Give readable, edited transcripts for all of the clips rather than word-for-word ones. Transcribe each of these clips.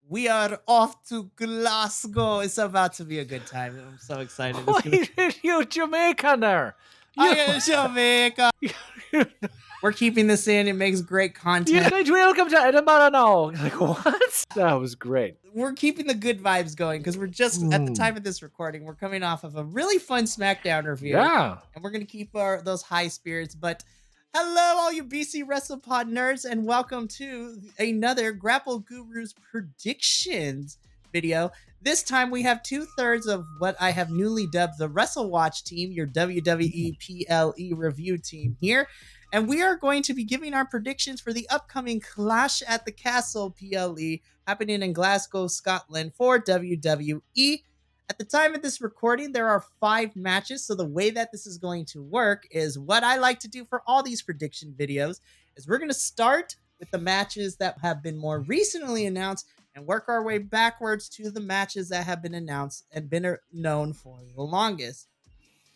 We are off to Glasgow. It's about to be a good time. I'm so excited. It's gonna- Why you Jamaican there? I You, am Jamaica. We're keeping this in. It makes great you content. guys welcome to Edinburgh now. Like what? That was great. We're keeping the good vibes going because we're just at the time of this recording. We're coming off of a really fun SmackDown review. Yeah. And we're going to keep those high spirits. But hello, all you BC WrestlePod nerds, and welcome to another Grapple Gurus predictions video. This time we have 2/3 of what I have newly dubbed the Wrestle Watch team, your WWE PLE review team here. And we are going to be giving our predictions for the upcoming Clash at the Castle PLE happening in Glasgow, Scotland for WWE. At the time of this recording, there are 5 matches. So the way that this is going to work is what I like to do for all these prediction videos is we're going to start with the matches that have been more recently announced and work our way backwards to the matches that have been announced and been known for the longest.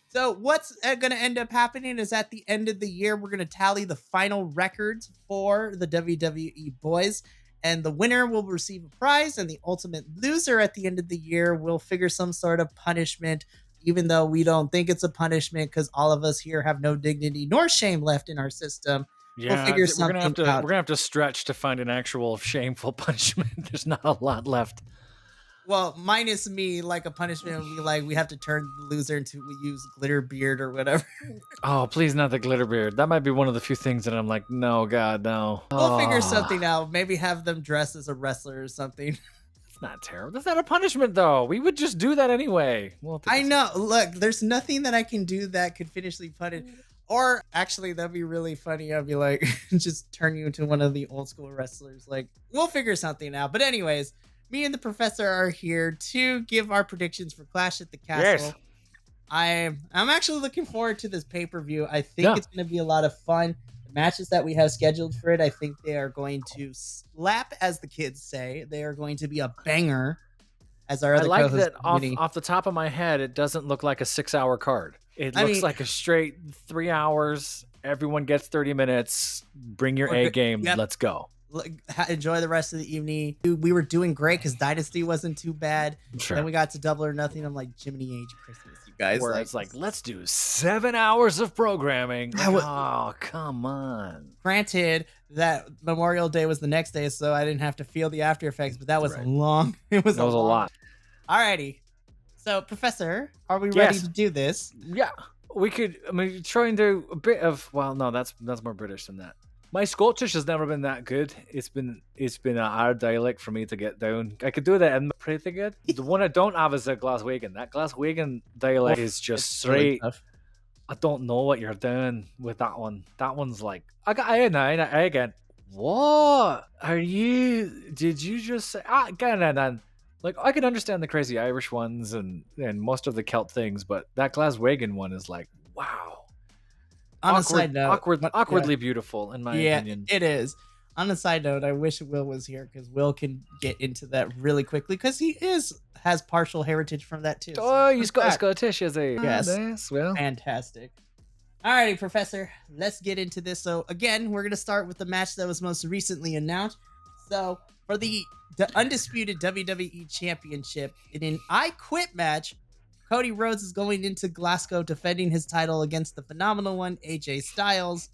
So what's going to end up happening is at the end of the year, we're going to tally the final records for the WWE boys. And the winner will receive a prize, and the ultimate loser at the end of the year will figure some sort of punishment, even though we don't think it's a punishment because all of us here have no dignity nor shame left in our system. Yeah, We'll figure we're something gonna out. have to stretch to find an actual shameful punishment. There's not a lot left. Well, minus me, like a punishment would be like we have to turn the loser into we use glitter beard or whatever. Oh, please not the glitter beard. That might be one of the few things that I'm like, no, God, no. We'll figure something out. Maybe have them dress as a wrestler or something. It's not terrible. That's not a punishment, though. We would just do that anyway. I know. Look, there's nothing that I can do that could finish the punish. Or actually, that'd be really funny. I'd be like, just turn you into one of the old school wrestlers. Like, we'll figure something out. But anyways, me and the professor are here to give our predictions for Clash at the Castle. Yes. I'm actually looking forward to this pay-per-view. I think it's going to be a lot of fun. The matches that we have scheduled for it, I think they are going to slap, as the kids say. They are going to be a banger. As our other I like co-host, that off the top of my head, it doesn't look like a 6-hour card. It looks like a straight 3 hours. Everyone gets 30 minutes. Bring your A game. Yep. Let's go. Enjoy the rest of the evening. We were doing great because Dynasty wasn't too bad. Sure. Then we got to Double or Nothing. I'm like, Jiminy Age Christmas, you guys. Where it's like, let's do 7 hours of programming. Oh, come on. Granted, that Memorial Day was the next day, so I didn't have to feel the after effects, but that was long. It was a lot. Alrighty. So, Professor, are we ready to do this? Yeah. We could, try and do a bit of, well, no, that's more British than that. My Scottish has never been that good. It's been our dialect for me to get down. I could do that in pretty good. The one I don't have is a Glaswegian. That Glaswegian dialect is just straight. Really, I don't know what you're doing with that one. That one's like, again. What are you? Did you just say? Again. Like, I can understand the crazy Irish ones and most of the Celt things, but that Glaswegian one is like, wow. On a side note, awkwardly beautiful, in my opinion. Yeah, it is. On a side note, I wish Will was here because Will can get into that really quickly because he has partial heritage from that too. Oh, so Scottish, is he? Yes. Well, fantastic. Alrighty, Professor, let's get into this. So again, we're gonna start with the match that was most recently announced. So for the undisputed WWE Championship in an I Quit match, Cody Rhodes is going into Glasgow defending his title against the phenomenal one, AJ Styles.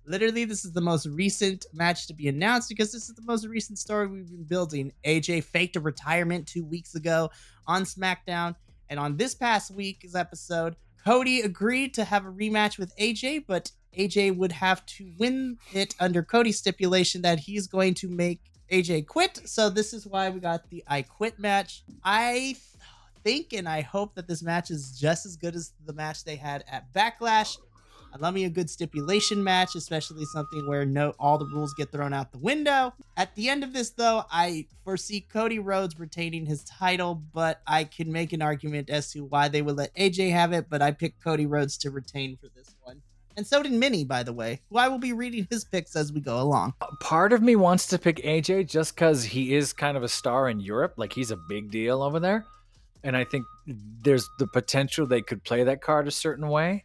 Literally, this is the most recent match to be announced because this is the most recent story we've been building. AJ faked a retirement 2 weeks ago on SmackDown. And on this past week's episode, Cody agreed to have a rematch with AJ, but AJ would have to win it under Cody's stipulation that he's going to make AJ quit. So this is why we got the I Quit match. I think and I hope that this match is just as good as the match they had at Backlash. I love me a good stipulation match, especially something where all the rules get thrown out the window. At the end of this, though, I foresee Cody Rhodes retaining his title, but I can make an argument as to why they would let AJ have it, but I picked Cody Rhodes to retain for this one. And so did Minnie, by the way, who I will be reading his picks as we go along. Part of me wants to pick AJ just because he is kind of a star in Europe. Like, he's a big deal over there. And I think there's the potential they could play that card a certain way.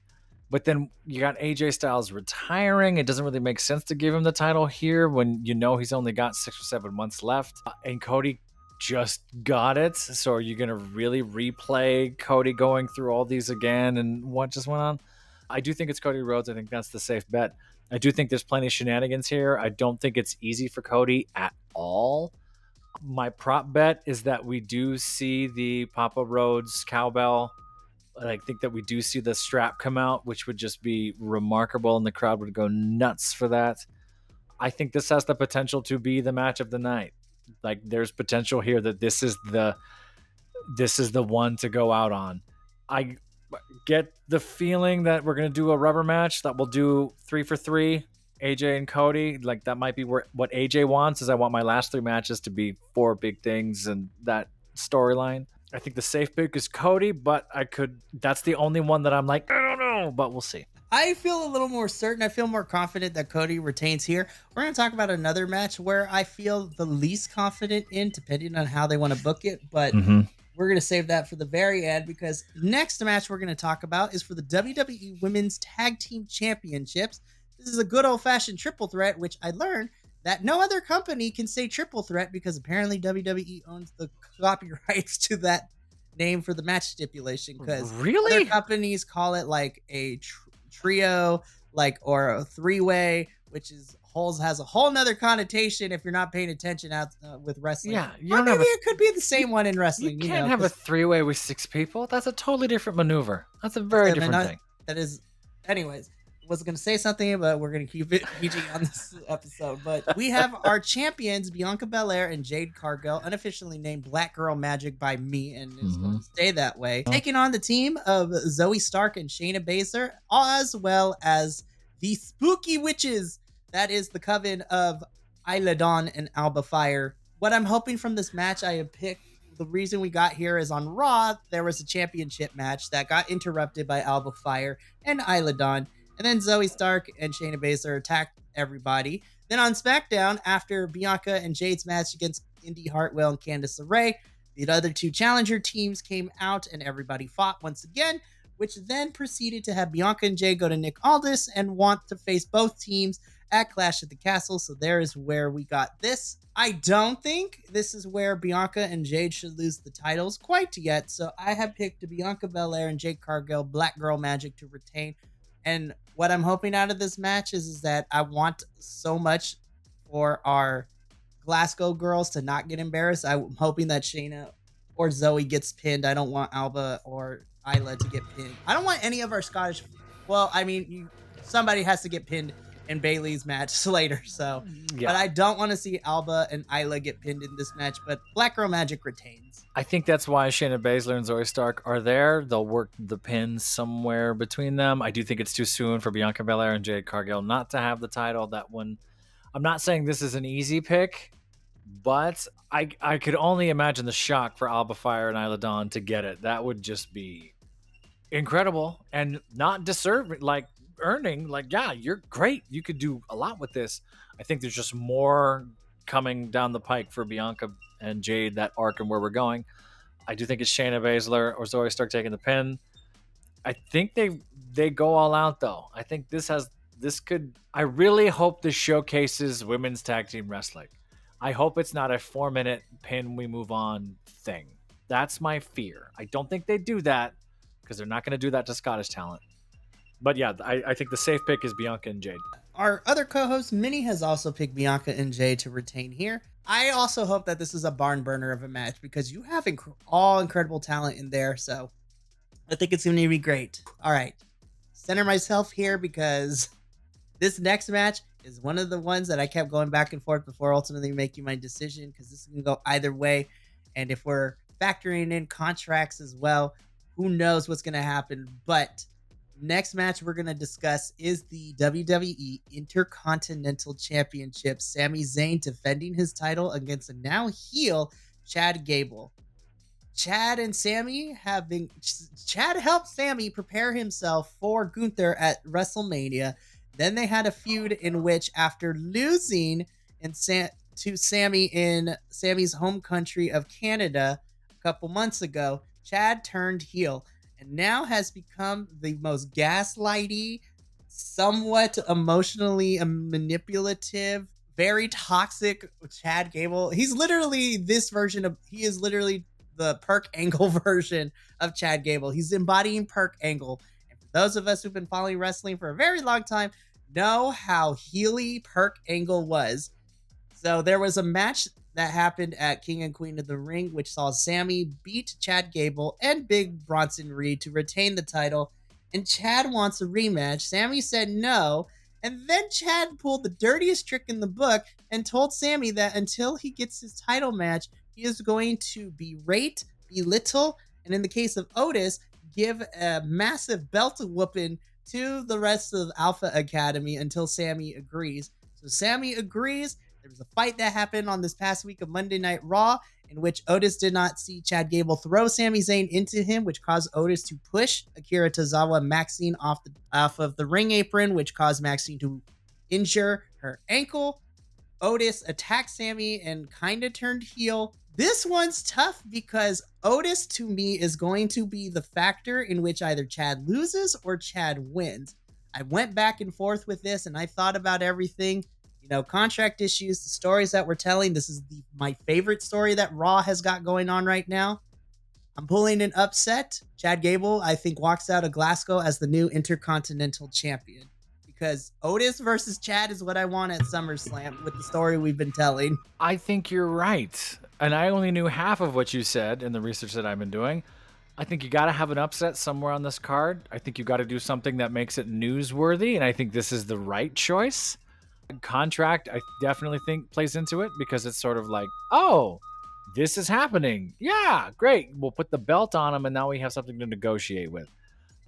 But then you got AJ Styles retiring. It doesn't really make sense to give him the title here when you know he's only got 6 or 7 months left. And Cody just got it. So are you going to really replay Cody going through all these again and what just went on? I do think it's Cody Rhodes. I think that's the safe bet. I do think there's plenty of shenanigans here. I don't think it's easy for Cody at all. My prop bet is that we do see the Papa Rhodes cowbell. And I think that we do see the strap come out, which would just be remarkable, and the crowd would go nuts for that. I think this has the potential to be the match of the night. Like, there's potential here that this is the one to go out on. I get the feeling that we're gonna do a rubber match, that we'll do 3 for 3, AJ and Cody. Like, that might be what AJ wants. Is I want my last 3 matches to be 4 big things and that storyline. I think the safe pick is Cody, but that's the only one that I'm like, I don't know, but we'll see. I feel a little more certain. I feel more confident that Cody retains here. We're going to talk about another match where I feel the least confident in, depending on how they want to book it. But we're going to save that for the very end, because next match we're going to talk about is for the WWE Women's Tag Team Championships. This is a good old-fashioned triple threat, which I learned that no other company can say triple threat because apparently WWE owns the copyrights to that name for the match stipulation. Because really, other companies call it like a trio, like, or a 3-way, which has a whole nother connotation if you're not paying attention out with wrestling. Yeah, or maybe it could be the same one in wrestling. You can't have a 3-way with 6 people. That's a totally different maneuver. That's a very different thing. That is, anyways. Was going to say something, but we're going to keep it PG on this episode. But we have our champions, Bianca Belair and Jade Cargill, unofficially named Black Girl Magic by me, and is going to stay that way, taking on the team of Zoe Stark and Shayna Baszler, as well as the Spooky Witches. That is the coven of Isla Dawn and Alba Fire. What I'm hoping from this match, I have picked. The reason we got here is on Raw, there was a championship match that got interrupted by Alba Fire and Isla Dawn. And then Zoe Stark and Shayna Baszler attacked everybody. Then on SmackDown, after Bianca and Jade's match against Indy Hartwell and Candice LeRae, the other 2 challenger teams came out and everybody fought once again, which then proceeded to have Bianca and Jade go to Nick Aldis and want to face both teams at Clash at the Castle. So there is where we got this. I don't think this is where Bianca and Jade should lose the titles quite yet. So I have picked Bianca Belair and Jade Cargill, Black Girl Magic, to retain. And what I'm hoping out of this match is that I want so much for our Glasgow girls to not get embarrassed. I'm hoping that Shayna or Zoe gets pinned. I don't want Alba or Isla to get pinned. I don't want any of our Scottish. Well, I mean, somebody has to get pinned in Bayley's match later. So, yeah. But I don't want to see Alba and Isla get pinned in this match. But Black Girl Magic retains. I think that's why Shayna Baszler and Zoe Stark are there. They'll work the pins somewhere between them. I do think it's too soon for Bianca Belair and Jade Cargill not to have the title. That one, I'm not saying this is an easy pick, but I could only imagine the shock for Alba Fire and Isla Dawn to get it. That would just be incredible and not deserving, like earning. Like, yeah, you're great. You could do a lot with this. I think there's just more coming down the pike for Bianca and Jade, that arc and where we're going. I do think it's Shayna Baszler or Zoe Stark taking the pin. I think they go all out though. I think I really hope this showcases women's tag team wrestling. I hope it's not a 4-minute pin, we move on thing. That's my fear. I don't think they do that because they're not going to do that to Scottish talent. But yeah, I think the safe pick is Bianca and Jade. Our other co-host, Minnie, has also picked Bianca and Jade to retain here. I also hope that this is a barn burner of a match because you have all incredible talent in there. So I think it's going to be great. All right. Center myself here because this next match is one of the ones that I kept going back and forth before ultimately making my decision because this can go either way. And if we're factoring in contracts as well, who knows what's going to happen. But next match we're going to discuss is the WWE Intercontinental Championship. Sami Zayn defending his title against a now heel Chad Gable. Chad helped Sami prepare himself for Gunther at WrestleMania. Then they had a feud in which, after losing to Sami in Sami's home country of Canada a couple months ago, Chad turned heel and now has become the most gaslighty, somewhat emotionally manipulative very toxic Chad Gable. He's literally this version of, he is literally the Perk Angle version of Chad Gable. He's embodying Perk Angle. And for those of us who've been following wrestling for a very long time, know how heely Perk Angle was. So there was a match that happened at King and Queen of the Ring, which saw Sammy beat Chad Gable and Big Bronson Reed to retain the title. And Chad wants a rematch. Sammy said no. And then Chad pulled the dirtiest trick in the book and told Sammy that until he gets his title match, he is going to berate, belittle, and in the case of Otis, give a massive belt whooping to the rest of Alpha Academy until Sammy agrees. So Sammy agrees. There was a fight that happened on this past week of Monday Night Raw in which Otis did not see Chad Gable throw Sami Zayn into him, which caused Otis to push Akira Tozawa Maxine off of the ring apron, which caused Maxine to injure her ankle. Otis attacked Sammy and kind of turned heel. This one's tough because Otis, to me, is going to be the factor in which either Chad loses or Chad wins. I went back and forth with this and I thought about everything. You know, contract issues, the stories that we're telling. This is my favorite story that Raw has got going on right now. I'm pulling an upset. Chad Gable, I think, walks out of Glasgow as the new Intercontinental Champion. Because Otis versus Chad is what I want at SummerSlam with the story we've been telling. I think you're right. And I only knew half of what you said in the research that I've been doing. I think you got to have an upset somewhere on this card. I think you got to do something that makes it newsworthy. And I think this is the right choice. Contract, I definitely think plays into it because it's sort of like, oh, this is happening. Yeah, great. We'll put the belt on him and now we have something to negotiate with.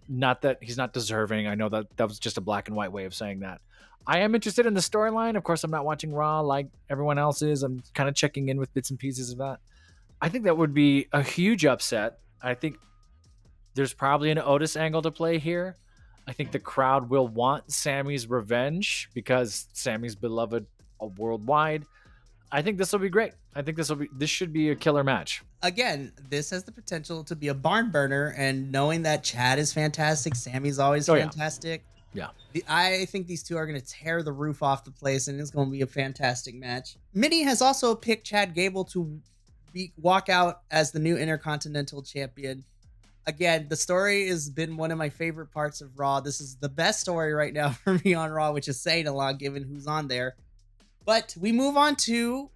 Not that he's not deserving. I know that was just a black and white way of saying that. I am interested in the storyline. Of course, I'm not watching Raw like everyone else is. I'm kind of checking in with bits and pieces of that. I think that would be a huge upset. I think there's probably an Otis angle to play here. I think the crowd will want Sammy's revenge because Sammy's beloved worldwide. I think this will be great. I think this should be a killer match. Again, this has the potential to be a barn burner, and knowing that Chad is fantastic, Sammy's always fantastic. Yeah. I think these two are going to tear the roof off the place, and it's going to be a fantastic match. Minnie has also picked Chad Gable to walk out as the new Intercontinental Champion. Again, the story has been one of my favorite parts of Raw. This is the best story right now for me on Raw, which is saying a lot given who's on there. But we move on to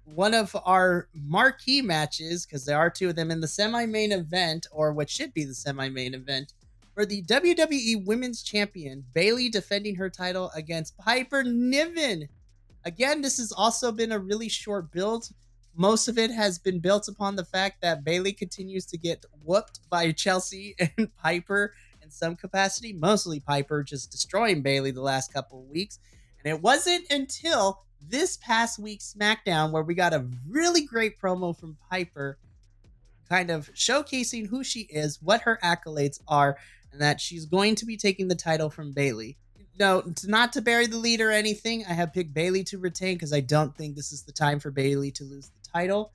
one of our marquee matches, because there are two of them in the semi-main event, or what should be the semi-main event, for the WWE Women's Champion, Bayley defending her title against Piper Niven. Again, this has also been a really short build. Most of it has been built upon the fact that Bayley continues to get whooped by Chelsea and Piper in some capacity, mostly Piper just destroying Bayley the last couple of weeks. And it wasn't until this past week's SmackDown where we got a really great promo from Piper, kind of showcasing who she is, what her accolades are, and that she's going to be taking the title from Bayley. No, not to bury the lead or anything. I have picked Bayley to retain because I don't think this is the time for Bayley to lose the title.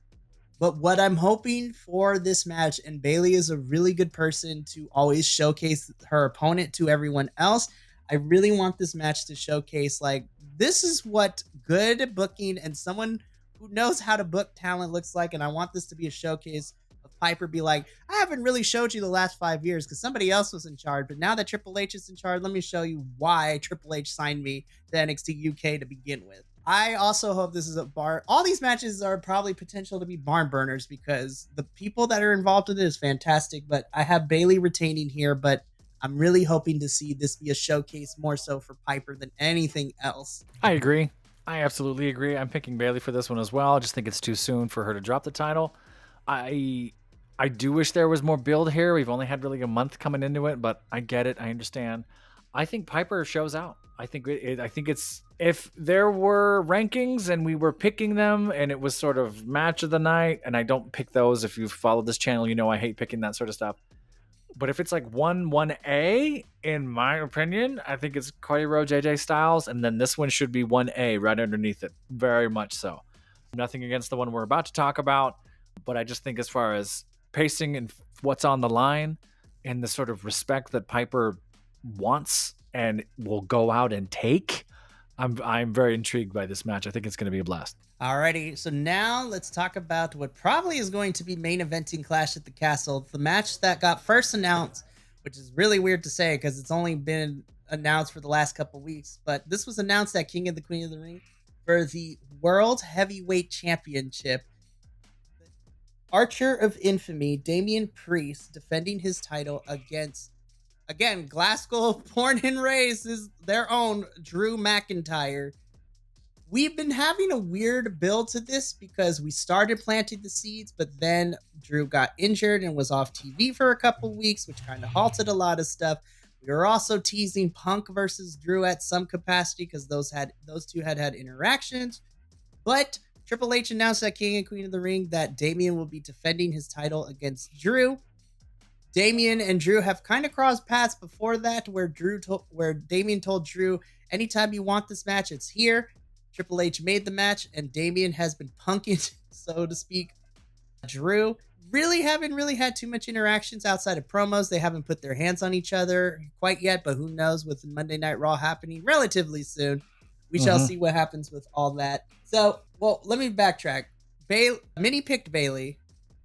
But what I'm hoping for this match, and Bayley is a really good person to always showcase her opponent to everyone else. I really want this match to showcase, like, this is what good booking and someone who knows how to book talent looks like. And I want this to be a showcase of Piper be like, I haven't really showed you the last 5 years because somebody else was in charge. But now that Triple H is in charge, let me show you why Triple H signed me to NXT UK to begin with. I also hope this is a bar. All these matches are probably potential to be barn burners because the people that are involved in it is fantastic. But I have Bayley retaining here, but I'm really hoping to see this be a showcase more so for Piper than anything else. I agree. I absolutely agree. I'm picking Bayley for this one as well. I just think it's too soon for her to drop the title. I do wish there was more build here. We've only had really a month coming into it, but I get it. I understand. I think Piper shows out. I think it's, if there were rankings and we were picking them and it was sort of match of the night, and I don't pick those. If you've followed this channel, you know I hate picking that sort of stuff. But if it's like 1A, in my opinion, I think it's Cody Rhodes, AJ Styles, and then this one should be 1A right underneath it. Very much so. Nothing against the one we're about to talk about, but I just think as far as pacing and what's on the line and the sort of respect that Piper wants and will go out and take, I'm very intrigued by this match. I think it's going to be a blast. Alrighty, so now let's talk about what probably is going to be main eventing Clash at the Castle. The match that got first announced, which is really weird to say because it's only been announced for the last couple weeks, but this was announced at King of the Queen of the Ring for the World Heavyweight Championship. Archer of Infamy, Damian Priest, defending his title against, again, Glasgow, born and raised, is their own Drew McIntyre. We've been having a weird build to this because we started planting the seeds, but then Drew got injured and was off TV for a couple weeks, which kind of halted a lot of stuff. We were also teasing Punk versus Drew at some capacity because those two had interactions. But Triple H announced at King and Queen of the Ring that Damian will be defending his title against Drew. Damian and Drew have kind of crossed paths before that, where Damian told Drew, anytime you want this match, it's here. Triple H made the match, and Damian has been punking, so to speak, Drew. Haven't had too much interactions outside of promos. They haven't put their hands on each other quite yet, but who knows with Monday Night Raw happening relatively soon. We shall see what happens with all that. So, well, let me backtrack. Minnie picked Bailey.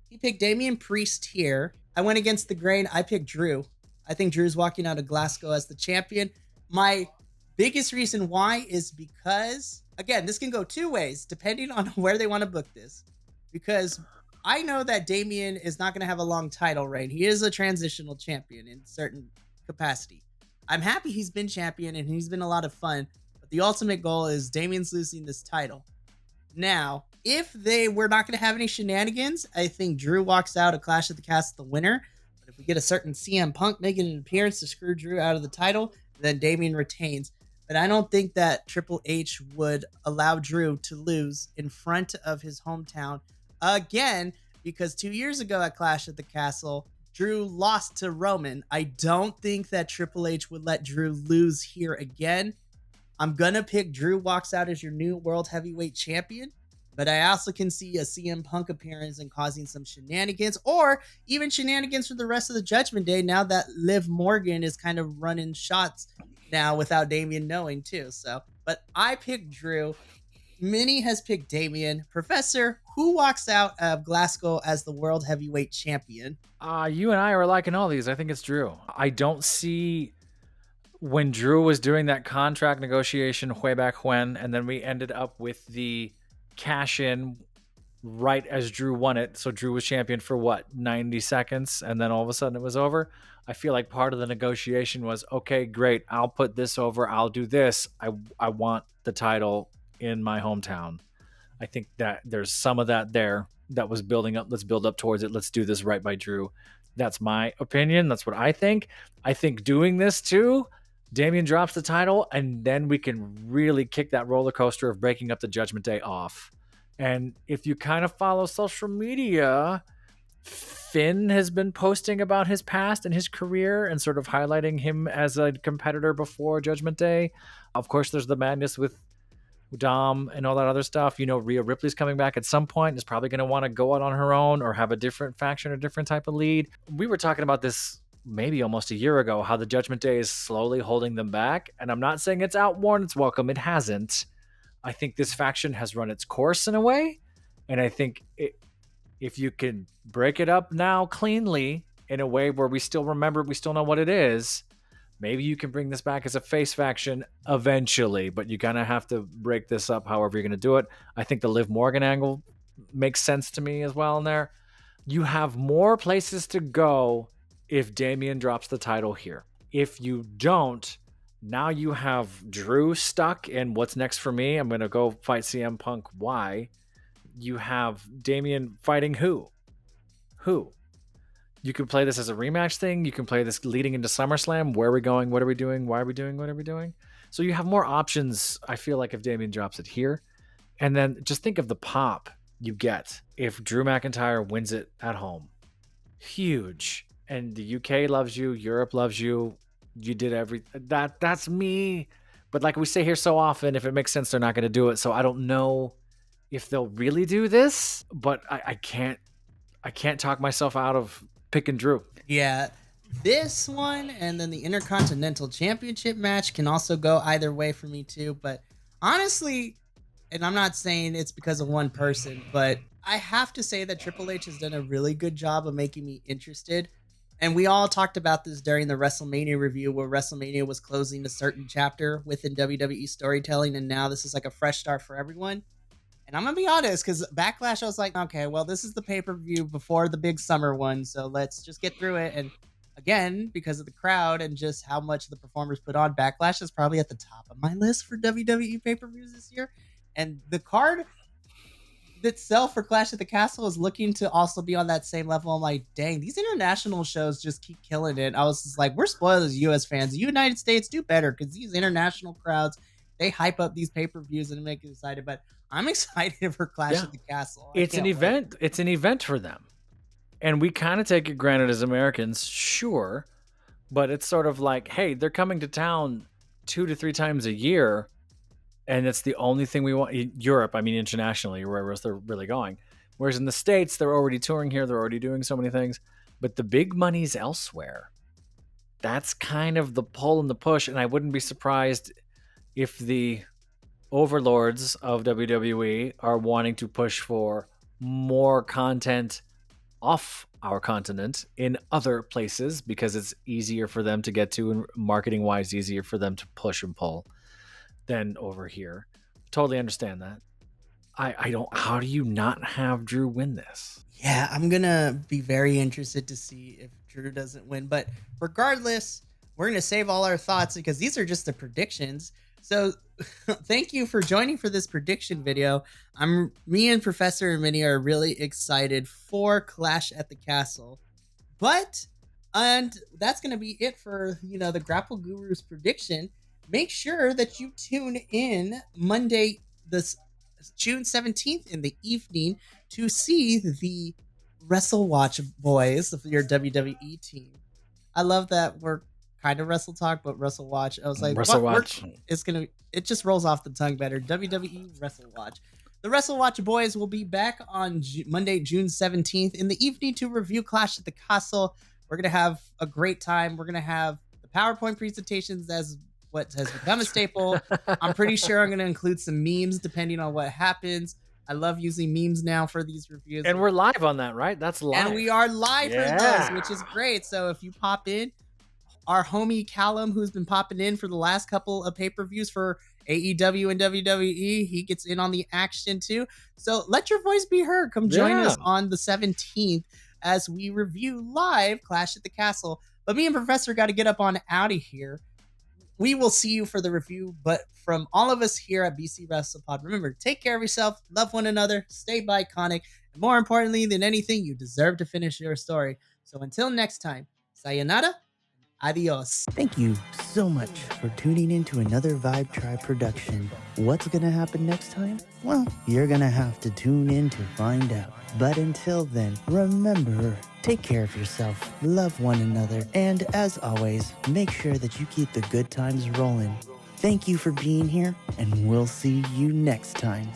He picked Damian Priest here. I went against the grain. I picked Drew. I think Drew's walking out of Glasgow as the champion. My biggest reason why is because, again, this can go two ways depending on where they want to book this. Because I know that Damian is not going to have a long title reign. He is a transitional champion in certain capacity. I'm happy he's been champion and he's been a lot of fun. But the ultimate goal is Damian's losing this title. Now, if they were not going to have any shenanigans, I think Drew walks out of Clash at the Castle the winner. But if we get a certain CM Punk making an appearance to screw Drew out of the title, then Damian retains. But I don't think that Triple H would allow Drew to lose in front of his hometown again, because 2 years ago at Clash at the Castle, Drew lost to Roman. I don't think that Triple H would let Drew lose here again. I'm going to pick Drew walks out as your new World Heavyweight Champion, but I also can see a CM Punk appearance and causing some shenanigans, or even shenanigans for the rest of the Judgment Day now that Liv Morgan is kind of running shots now without Damian knowing too. So, but I picked Drew. Minnie has picked Damian. Professor, who walks out of Glasgow as the World Heavyweight Champion? You and I are liking all these. I think it's Drew. I don't see when Drew was doing that contract negotiation way back when, and then we ended up with the cash in right as Drew won it. So Drew was champion for what, 90 seconds, and then all of a sudden it was over. I feel like part of the negotiation was, okay, great, I'll put this over, I'll do this. I want the title in my hometown. I think that there's some of that there that was building up. Let's build up towards it. Let's do this right by Drew. That's my opinion. That's what I think. I think doing this too, Damian drops the title, and then we can really kick that roller coaster of breaking up the Judgment Day off. And if you kind of follow social media, Finn has been posting about his past and his career and sort of highlighting him as a competitor before Judgment Day. Of course, there's the madness with Dom and all that other stuff. You know, Rhea Ripley's coming back at some point, is probably going to want to go out on her own or have a different faction or different type of lead. We were talking about this maybe almost a year ago, how the Judgment Day is slowly holding them back. And I'm not saying it's outworn its welcome. It hasn't. I think this faction has run its course in a way. And I think if you can break it up now cleanly in a way where we still remember, we still know what it is, maybe you can bring this back as a face faction eventually, but you kind of have to break this up however you're going to do it. I think the Liv Morgan angle makes sense to me as well in there. You have more places to go if Damian drops the title here. If you don't, now you have Drew stuck in what's next for me. I'm going to go fight CM Punk. Why? You have Damian fighting who? You can play this as a rematch thing. You can play this leading into SummerSlam. Where are we going? What are we doing? Why are we doing? What are we doing? So you have more options, I feel like, if Damian drops it here. And then just think of the pop you get if Drew McIntyre wins it at home. Huge. And the UK loves you. Europe loves you. You did that's me. But like we say here so often, if it makes sense, they're not going to do it. So I don't know if they'll really do this, but I can't talk myself out of picking Drew. Yeah, this one and then the Intercontinental Championship match can also go either way for me too, but honestly, and I'm not saying it's because of one person, but I have to say that Triple H has done a really good job of making me interested. And we all talked about this during the WrestleMania review, where WrestleMania was closing a certain chapter within WWE storytelling, and now this is like a fresh start for everyone. And I'm gonna be honest, because Backlash, I was like, okay, well, this is the pay-per-view before the big summer one, so let's just get through it. And again, because of the crowd and just how much the performers put on, Backlash is probably at the top of my list for WWE pay-per-views this year. And the card itself for Clash at the Castle is looking to also be on that same level. I'm like, dang, these international shows just keep killing it. I was just like, we're spoiled as US fans. The United States do better because these international crowds, they hype up these pay-per-views and make it excited. But I'm excited for Clash at the Castle. It's an event. It's an event for them. And we kind of take it granted as Americans, sure. But it's sort of like, hey, they're coming to town 2 to 3 times a year. And it's the only thing we want in Europe. I mean, internationally, wherever else they're really going. Whereas in the States, they're already touring here. They're already doing so many things. But the big money's elsewhere. That's kind of the pull and the push. And I wouldn't be surprised if the overlords of WWE are wanting to push for more content off our continent in other places because it's easier for them to get to and marketing wise easier for them to push and pull than over here. Totally understand that. I don't, how do you not have Drew win this? Yeah, I'm gonna be very interested to see if Drew doesn't win. But regardless, we're gonna save all our thoughts because these are just the predictions. So thank you for joining for this prediction video. Me and Professor and Minnie are really excited for Clash at the Castle. And that's gonna be it for the Grapple Guru's prediction. Make sure that you tune in Monday, this June 17th in the evening to see the Wrestle Watch boys of your WWE team. I love that we're kind of Wrestle Talk, but Wrestle Watch. I was like, Wrestle Watch. It just rolls off the tongue better. WWE Wrestle Watch. The Wrestle Watch boys will be back on Monday, June 17th in the evening to review Clash at the Castle. We're going to have a great time. We're going to have the PowerPoint presentations as what has become a staple. I'm pretty sure I'm going to include some memes depending on what happens. I love using memes now for these reviews. And we're live on that, right? That's live. And we are live for those, which is great. So if you pop in, our homie Callum, who's been popping in for the last couple of pay-per-views for AEW and WWE, he gets in on the action too. So let your voice be heard. Come join us on the 17th as we review live Clash at the Castle. But me and Professor got to get up on out of here. We will see you for the review, but from all of us here at BC WrestlePod, remember, take care of yourself, love one another, stay iconic, and more importantly than anything, you deserve to finish your story. So until next time, sayonara, adios. Thank you so much for tuning in to another Vibe Tribe production. What's gonna happen next time? Well, you're gonna have to tune in to find out. But until then, remember, take care of yourself, love one another, and as always, make sure that you keep the good times rolling. Thank you for being here, and we'll see you next time.